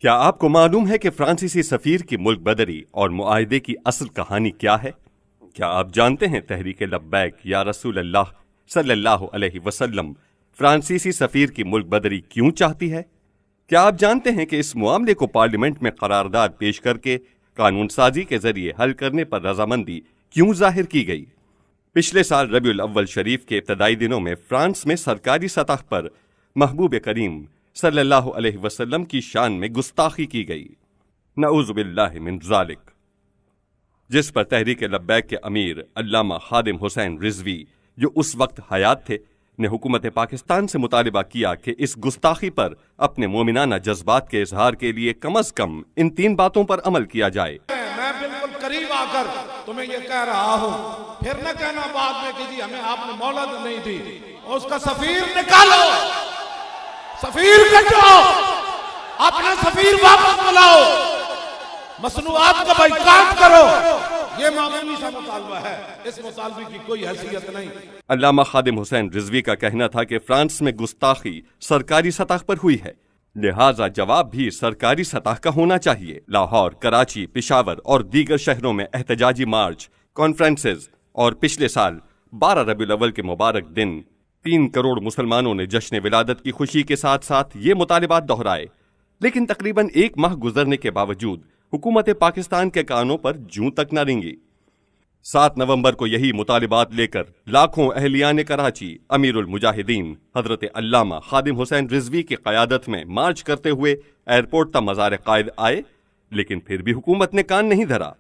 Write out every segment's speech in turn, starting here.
کیا آپ کو معلوم ہے کہ فرانسیسی سفیر کی ملک بدری اور معاہدے کی اصل کہانی کیا ہے؟ کیا آپ جانتے ہیں تحریک لبیک یا رسول اللہ صلی اللہ علیہ وسلم فرانسیسی سفیر کی ملک بدری کیوں چاہتی ہے؟ کیا آپ جانتے ہیں کہ اس معاملے کو پارلیمنٹ میں قرارداد پیش کر کے قانون سازی کے ذریعے حل کرنے پر رضامندی کیوں ظاہر کی گئی؟ پچھلے سال ربیع الاول شریف کے ابتدائی دنوں میں فرانس میں سرکاری سطح پر محبوب کریم صلی اللہ علیہ وسلم کی شان میں گستاخی کی گئی، نعوذ باللہ من ذالک، جس پر تحریک لبیک کے امیر علامہ خادم حسین رضوی جو اس وقت حیات تھے نے حکومت پاکستان سے مطالبہ کیا کہ اس گستاخی پر اپنے مومنانہ جذبات کے اظہار کے لیے کم از کم ان 3 باتوں پر عمل کیا جائے۔ میں بالکل قریب آ کر تمہیں یہ کہہ رہا ہوں، پھر نہ کہنا بعد میں کہ جی ہمیں آپ نے مہلت نہیں دی، اس کا سفیر نکالو، سفیر کٹو، اپنا سفیر واپس بلاؤ، مصنوعات کا بائیکاٹ کرو۔ یہ معمولی سا مطالبہ ہے، اس مطالبے کی کوئی حیثیت نہیں۔ علامہ خادم حسین رضوی کا کہنا تھا کہ فرانس میں گستاخی سرکاری سطح پر ہوئی ہے، لہٰذا جواب بھی سرکاری سطح کا ہونا چاہیے۔ لاہور، کراچی، پشاور اور دیگر شہروں میں احتجاجی مارچ، کانفرنسز اور پچھلے سال 12 ربیع الاول کے مبارک دن 3 کروڑ مسلمانوں نے جشن ولادت کی خوشی کے ساتھ ساتھ یہ مطالبات دہرائے، لیکن تقریباً 1 ماہ گزرنے کے باوجود حکومت پاکستان کے کانوں پر جوں تک نہ رینگی۔ 7 نومبر کو یہی مطالبات لے کر لاکھوں اہلیان کراچی امیر المجاہدین حضرت علامہ خادم حسین رضوی کی قیادت میں مارچ کرتے ہوئے ایئرپورٹ تا مزار قائد آئے، لیکن پھر بھی حکومت نے کان نہیں دھرا۔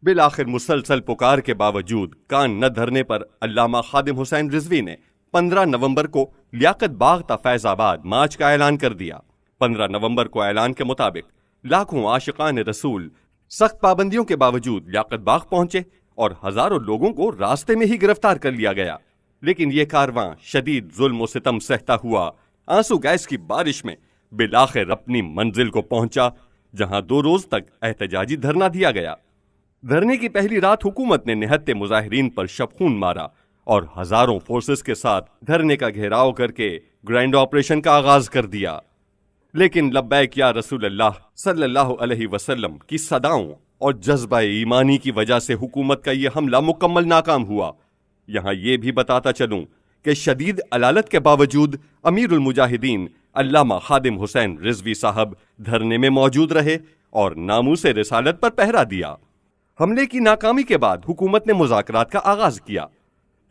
بالآخر مسلسل پکار کے باوجود کان نہ دھرنے پر علامہ خادم حسین رضوی نے 15 نومبر کو لیاقت باغ تا فیض آباد مارچ کا اعلان کر دیا۔ 15 نومبر کو اعلان کے مطابق لاکھوں عاشقان رسول سخت پابندیوں کے باوجود لیاقت باغ پہنچے اور ہزاروں لوگوں کو راستے میں ہی گرفتار کر لیا گیا، لیکن یہ کارواں شدید ظلم و ستم سہتا ہوا آنسو گیس کی بارش میں بالآخر اپنی منزل کو پہنچا، جہاں 2 روز تک احتجاجی دھرنا دیا گیا۔ دھرنے کی پہلی رات حکومت نے نہتے مظاہرین پر شب خون مارا اور ہزاروں فورسز کے ساتھ دھرنے کا گھیراؤ کر کے گرینڈ آپریشن کا آغاز کر دیا، لیکن لبیک یا رسول اللہ صلی اللہ علیہ وسلم کی صداؤں اور جذبہ ایمانی کی وجہ سے حکومت کا یہ حملہ مکمل ناکام ہوا۔ یہاں یہ بھی بتاتا چلوں کہ شدید علالت کے باوجود امیر المجاہدین علامہ خادم حسین رضوی صاحب دھرنے میں موجود رہے اور ناموس رسالت پر پہرا دیا۔ حملے کی ناکامی کے بعد حکومت نے مذاکرات کا آغاز کیا۔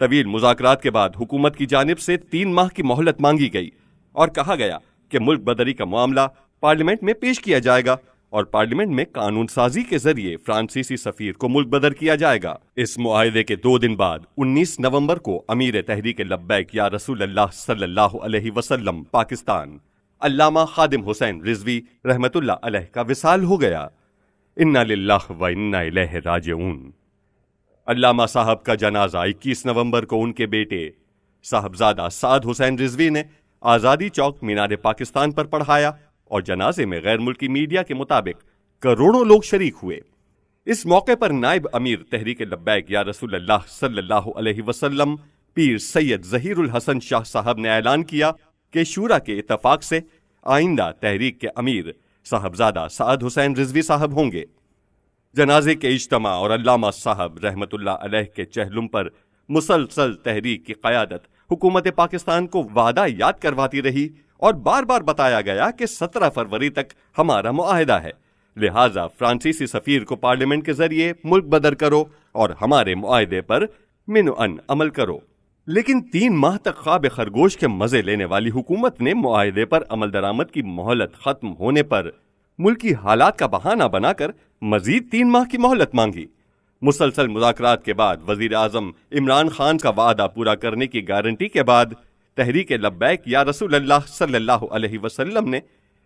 طویل مذاکرات کے بعد حکومت کی جانب سے 3 ماہ کی مہلت مانگی گئی اور کہا گیا کہ ملک بدری کا معاملہ پارلیمنٹ میں پیش کیا جائے گا اور پارلیمنٹ میں قانون سازی کے ذریعے فرانسیسی سفیر کو ملک بدر کیا جائے گا۔ اس معاہدے کے 2 دن بعد 19 نومبر کو امیر تحریک لبیک یا رسول اللہ صلی اللہ علیہ وسلم پاکستان علامہ خادم حسین رضوی رحمت اللہ علیہ کا وصال ہو گیا۔ انا للہ و انا الیہ راجعون۔ علامہ صاحب کا جنازہ 21 نومبر کو ان کے بیٹے صاحبزادہ سعد حسین رضوی نے آزادی چوک مینار پاکستان پر پڑھایا اور جنازے میں غیر ملکی میڈیا کے مطابق کروڑوں لوگ شریک ہوئے۔ اس موقع پر نائب امیر تحریک لبیک یا رسول اللہ صلی اللہ علیہ وسلم پیر سید ظہیر الحسن شاہ صاحب نے اعلان کیا کہ شورا کے اتفاق سے آئندہ تحریک کے امیر صاحبزادہ سعد حسین رضوی صاحب ہوں گے۔ جنازے کے اجتماع اور علامہ صاحب رحمت اللہ علیہ کے چہلم پر مسلسل تحریک کی قیادت حکومت پاکستان کو وعدہ یاد کرواتی رہی اور بار بار بتایا گیا کہ 17 فروری تک ہمارا معاہدہ ہے، لہٰذا فرانسیسی سفیر کو پارلیمنٹ کے ذریعے ملک بدر کرو اور ہمارے معاہدے پر منعن عمل کرو۔ لیکن 3 ماہ تک خواب خرگوش کے مزے لینے والی حکومت نے معاہدے پر عمل درآمد کی مہلت ختم ہونے پر ملکی حالات کا بہانہ بنا کر مزید 3 ماہ کی مہلت مانگی۔ مسلسل مذاکرات کے بعد وزیر اعظم عمران خان کا وعدہ پورا کرنے کی گارنٹی کے بعد تحریک لبیک یا رسول اللہ صلی اللہ علیہ وسلم نے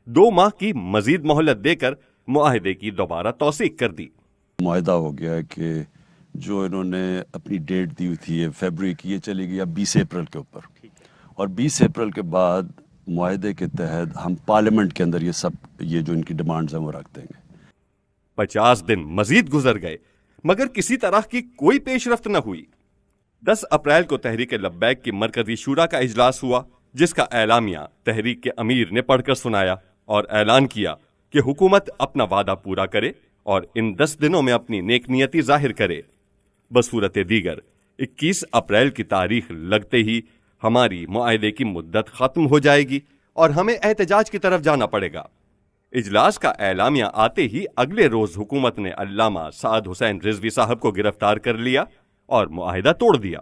2 ماہ کی مزید مہلت دے کر معاہدے کی دوبارہ توثیق کر دی۔ معاہدہ ہو گیا کہ جو انہوں نے اپنی ڈیٹ دی تھی یہ فیبروری کی، یہ چلی گئی 20 اپریل کے اوپر، اور 20 اپریل کے بعد معاہدے کے تحت ہم پارلیمنٹ کے اندر یہ جو ان کی ڈیمانڈز ہیں وہ رکھ دیں گے۔ 50 دن مزید گزر گئے مگر کسی طرح کی کوئی پیش رفت نہ ہوئی۔ 10 اپریل کو تحریک لبیک کی مرکزی شورا کا اجلاس ہوا، جس کا اعلامیہ تحریک کے امیر نے پڑھ کر سنایا اور اعلان کیا کہ حکومت اپنا وعدہ پورا کرے اور ان 10 دنوں میں اپنی نیک نیتی ظاہر کرے۔ بصورت دیگر 21 اپریل کی تاریخ لگتے ہی ہماری معاہدے کی مدت ختم ہو جائے گی اور ہمیں احتجاج کی طرف جانا پڑے گا۔ اجلاس کا اعلامیہ آتے ہی اگلے روز حکومت نے علامہ سعد حسین رضوی صاحب کو گرفتار کر لیا اور معاہدہ توڑ دیا۔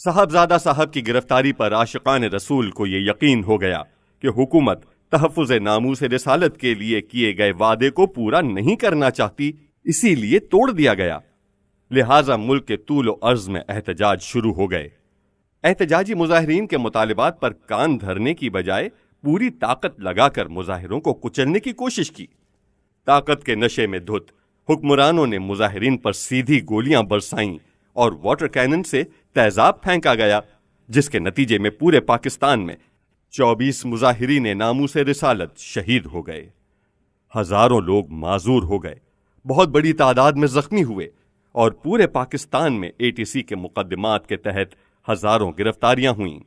صاحبزادہ صاحب کی گرفتاری پر عاشقان رسول کو یہ یقین ہو گیا کہ حکومت تحفظ ناموس رسالت کے لیے کیے گئے وعدے کو پورا نہیں کرنا چاہتی، اسی لیے توڑ دیا گیا۔ لہٰذا ملک کے طول و عرض میں احتجاج شروع ہو گئے۔ احتجاجی مظاہرین کے مطالبات پر کان دھرنے کی بجائے پوری طاقت لگا کر مظاہروں کو کچلنے کی کوشش کی۔ طاقت کے نشے میں دھت حکمرانوں نے مظاہرین پر سیدھی گولیاں برسائیں اور واٹر کینن سے تیزاب پھینکا گیا، جس کے نتیجے میں پورے پاکستان میں 24 مظاہرین ناموس رسالت شہید ہو گئے۔ ہزاروں لوگ معذور ہو گئے، بہت بڑی تعداد میں زخمی ہوئے اور پورے پاکستان میں ATC کے مقدمات کے تحت ہزاروں گرفتاریاں ہوئیں۔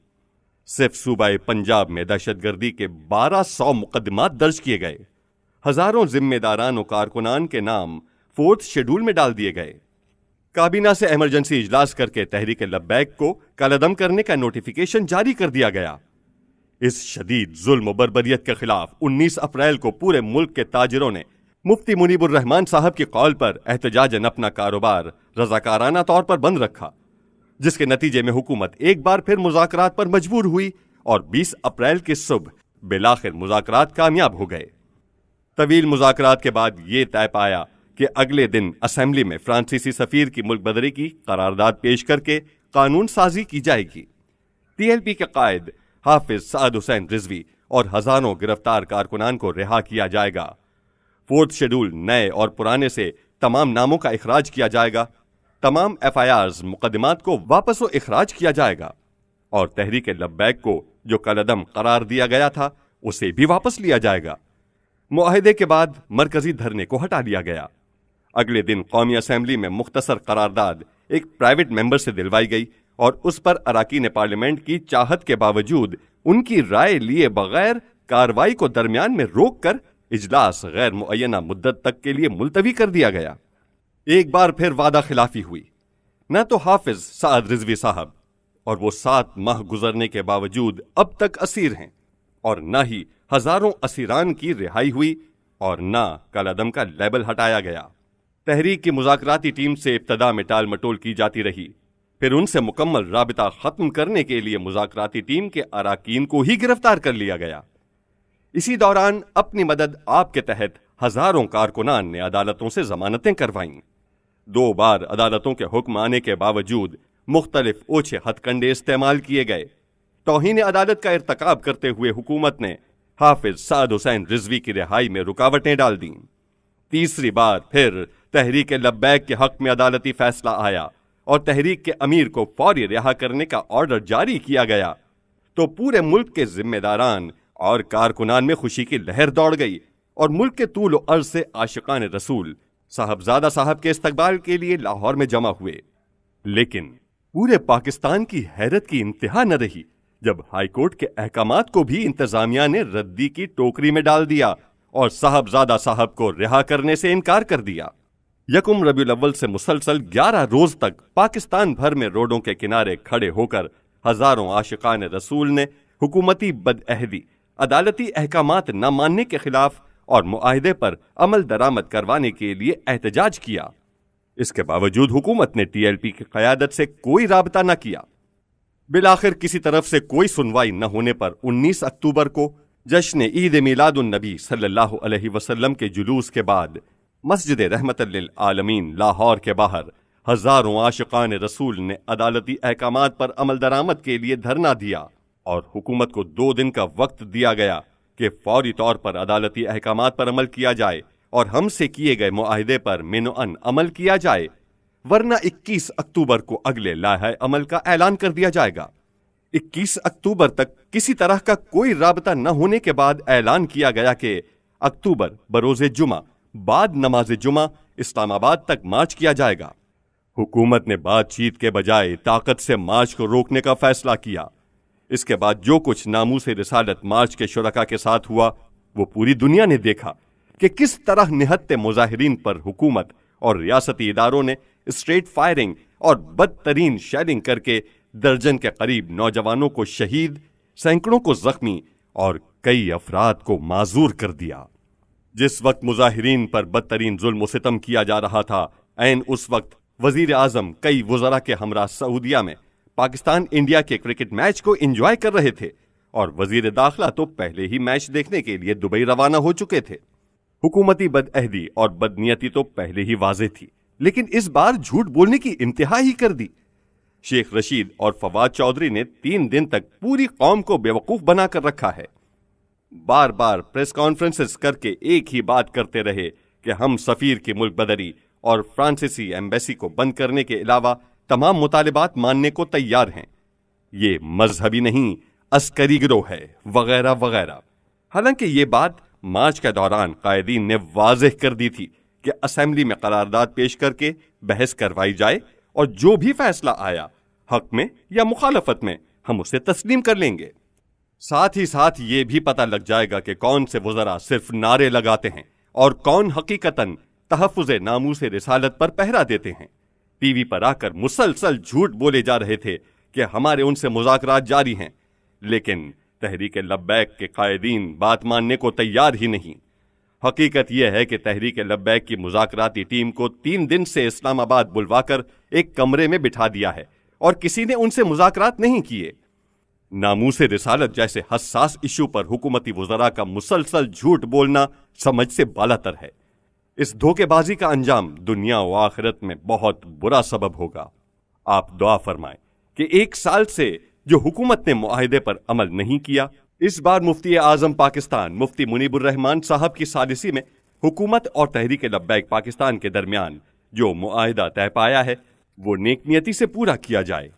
صرف صوبہ پنجاب میں دہشت گردی کے 1200 مقدمات درج کیے گئے۔ ہزاروں ذمہ داران و کارکنان کے نام 4تھ شیڈول میں ڈال دیے گئے۔ کابینہ سے ایمرجنسی اجلاس کر کے تحریک لبیک کو کالعدم کرنے کا نوٹیفیکیشن جاری کر دیا گیا۔ اس شدید ظلم و بربریت کے خلاف 19 اپریل کو پورے ملک کے تاجروں نے مفتی منیب الرحمان صاحب کی قول پر احتجاجاً اپنا کاروبار رضاکارانہ طور پر بند رکھا، جس کے نتیجے میں حکومت ایک بار پھر مذاکرات پر مجبور ہوئی اور 20 اپریل کی صبح بالآخر مذاکرات کامیاب ہو گئے۔ طویل مذاکرات کے بعد یہ طے پایا کہ اگلے دن اسمبلی میں فرانسیسی سفیر کی ملک بدری کی قرارداد پیش کر کے قانون سازی کی جائے گی۔ TLP کے قائد حافظ سعد حسین رضوی اور ہزاروں گرفتار کارکنان کو رہا کیا جائے گا۔ 4تھ شیڈول نئے اور پرانے سے تمام ناموں کا اخراج کیا جائے گا، تمام FIRs مقدمات کو واپس و اخراج کیا جائے گا اور تحریک لبیک کو جو کالعدم قرار دیا گیا تھا اسے بھی واپس لیا جائے گا۔ معاہدے کے بعد مرکزی دھرنے کو ہٹا لیا گیا۔ اگلے دن قومی اسمبلی میں مختصر قرارداد ایک پرائیویٹ ممبر سے دلوائی گئی اور اس پر اراکین پارلیمنٹ کی چاہت کے باوجود ان کی رائے لیے بغیر کارروائی کو درمیان میں روک کر اجلاس غیر معینہ مدت تک کے لیے ملتوی کر دیا گیا۔ ایک بار پھر وعدہ خلافی ہوئی۔ نہ تو حافظ سعد رضوی صاحب اور وہ 7 ماہ گزرنے کے باوجود اب تک اسیر ہیں، اور نہ ہی ہزاروں اسیران کی رہائی ہوئی اور نہ کالعدم کا لیبل ہٹایا گیا۔ تحریک کی مذاکراتی ٹیم سے ابتدا میں ٹال مٹول کی جاتی رہی، پھر ان سے مکمل رابطہ ختم کرنے کے لیے مذاکراتی ٹیم کے اراکین کو ہی گرفتار کر لیا گیا۔ اسی دوران اپنی مدد آپ کے تحت ہزاروں کارکنان نے عدالتوں سے ضمانتیں کروائیں۔ 2 بار عدالتوں کے حکم آنے کے باوجود مختلف اوچھے ہتھ کنڈے استعمال کیے گئے۔ توہین عدالت کا ارتکاب کرتے ہوئے حکومت نے حافظ سعد حسین رضوی کی رہائی میں رکاوٹیں ڈال دیں۔ تیسری بار پھر تحریک لبیک کے حق میں عدالتی فیصلہ آیا اور تحریک کے امیر کو فوری رہا کرنے کا آرڈر جاری کیا گیا تو پورے ملک کے ذمہ داران اور کارکنان میں خوشی کی لہر دوڑ گئی اور ملک کے طول و عرض سے عاشقان رسول صاحبزادہ صاحب کے استقبال کے لیے لاہور میں جمع ہوئے۔ لیکن پورے پاکستان کی حیرت کی انتہا نہ رہی جب ہائی کورٹ کے احکامات کو بھی انتظامیہ نے ردی کی ٹوکری میں ڈال دیا اور صاحبزادہ صاحب کو رہا کرنے سے انکار کر دیا۔ 1 ربیع الاول سے مسلسل 11 روز تک پاکستان بھر میں روڈوں کے کنارے کھڑے ہو کر ہزاروں عاشقان رسول نے حکومتی بدعہدی، عدالتی احکامات نہ ماننے کے خلاف اور معاہدے پر عمل درآمد کروانے کے لیے احتجاج کیا۔ اس کے باوجود حکومت نے TLP کی قیادت سے کوئی رابطہ نہ کیا۔ بالآخر کسی طرف سے کوئی سنوائی نہ ہونے پر 19 اکتوبر کو جشن عید میلاد النبی صلی اللہ علیہ وسلم کے جلوس کے بعد مسجد رحمت للعالمین لاہور کے باہر ہزاروں عاشقان رسول نے عدالتی احکامات پر عمل درآمد کے لیے دھرنا دیا اور حکومت کو 2 دن کا وقت دیا گیا کہ فوری طور پر عدالتی احکامات پر عمل کیا جائے اور ہم سے کیے گئے معاہدے پر منوعاً عمل کیا جائے، ورنہ 21 اکتوبر کو اگلے لائحہ عمل کا اعلان کر دیا جائے گا۔ 21 اکتوبر تک کسی طرح کا کوئی رابطہ نہ ہونے کے بعد اعلان کیا گیا کہ اکتوبر بروز جمعہ بعد نماز جمعہ اسلام آباد تک مارچ کیا جائے گا۔ حکومت نے بات چیت کے بجائے طاقت سے مارچ کو روکنے کا فیصلہ کیا۔ اس کے بعد جو کچھ ناموس رسالت مارچ کے شرکاء کے ساتھ ہوا وہ پوری دنیا نے دیکھا، کہ کس طرح نہتے مظاہرین پر حکومت اور ریاستی اداروں نے اسٹریٹ فائرنگ اور بدترین شیلنگ کر کے درجن کے قریب نوجوانوں کو شہید، سینکڑوں کو زخمی اور کئی افراد کو معذور کر دیا۔ جس وقت مظاہرین پر بدترین ظلم و ستم کیا جا رہا تھا، عین اس وقت وزیر اعظم کئی وزراء کے ہمراہ سعودیہ میں پاکستان انڈیا کے کرکٹ میچ کو انجوائے کر رہے تھے، اور وزیر داخلہ تو پہلے ہی میچ دیکھنے کے لیے دبئی روانہ ہو چکے تھے۔ حکومتی بدعہدی اور بدنیتی تو پہلے ہی واضح تھی، لیکن اس بار جھوٹ بولنے کی انتہا ہی کر دی۔ شیخ رشید اور فواد چودھری نے 3 دن تک پوری قوم کو بیوقوف بنا کر رکھا ہے۔ بار بار پریس کانفرنسز کر کے ایک ہی بات کرتے رہے کہ ہم سفیر کی ملک بدری اور فرانسیسی ایمبیسی کو بند کرنے کے علاوہ تمام مطالبات ماننے کو تیار ہیں۔ یہ مذہبی نہیں، عسکری گروہ ہے، وغیرہ وغیرہ۔ حالانکہ یہ بات مارچ کے دوران قائدین نے واضح کر دی تھی کہ اسمبلی میں قرارداد پیش کر کے بحث کروائی جائے، اور جو بھی فیصلہ آیا حق میں یا مخالفت میں ہم اسے تسلیم کر لیں گے۔ ساتھ ہی ساتھ یہ بھی پتہ لگ جائے گا کہ کون سے وزراء صرف نعرے لگاتے ہیں اور کون حقیقتاً تحفظ ناموس رسالت پر پہرا دیتے ہیں۔ ٹی وی پر آ کر مسلسل جھوٹ بولے جا رہے تھے کہ ہمارے ان سے مذاکرات جاری ہیں، لیکن تحریک لبیک کے قائدین بات ماننے کو تیار ہی نہیں۔ حقیقت یہ ہے کہ تحریک لبیک کی مذاکراتی ٹیم کو 3 دن سے اسلام آباد بلوا کر ایک کمرے میں بٹھا دیا ہے، اور کسی نے ان سے مذاکرات نہیں کیے۔ ناموس رسالت جیسے حساس ایشو پر حکومتی وزراء کا مسلسل جھوٹ بولنا سمجھ سے بالاتر ہے۔ اس دھوکے بازی کا انجام دنیا و آخرت میں بہت برا سبب ہوگا۔ آپ دعا فرمائیں کہ 1 سال سے جو حکومت نے معاہدے پر عمل نہیں کیا، اس بار مفتی اعظم پاکستان مفتی منیب الرحمان صاحب کی ثالثی میں حکومت اور تحریک لبیک پاکستان کے درمیان جو معاہدہ طے پایا ہے وہ نیک نیتی سے پورا کیا جائے۔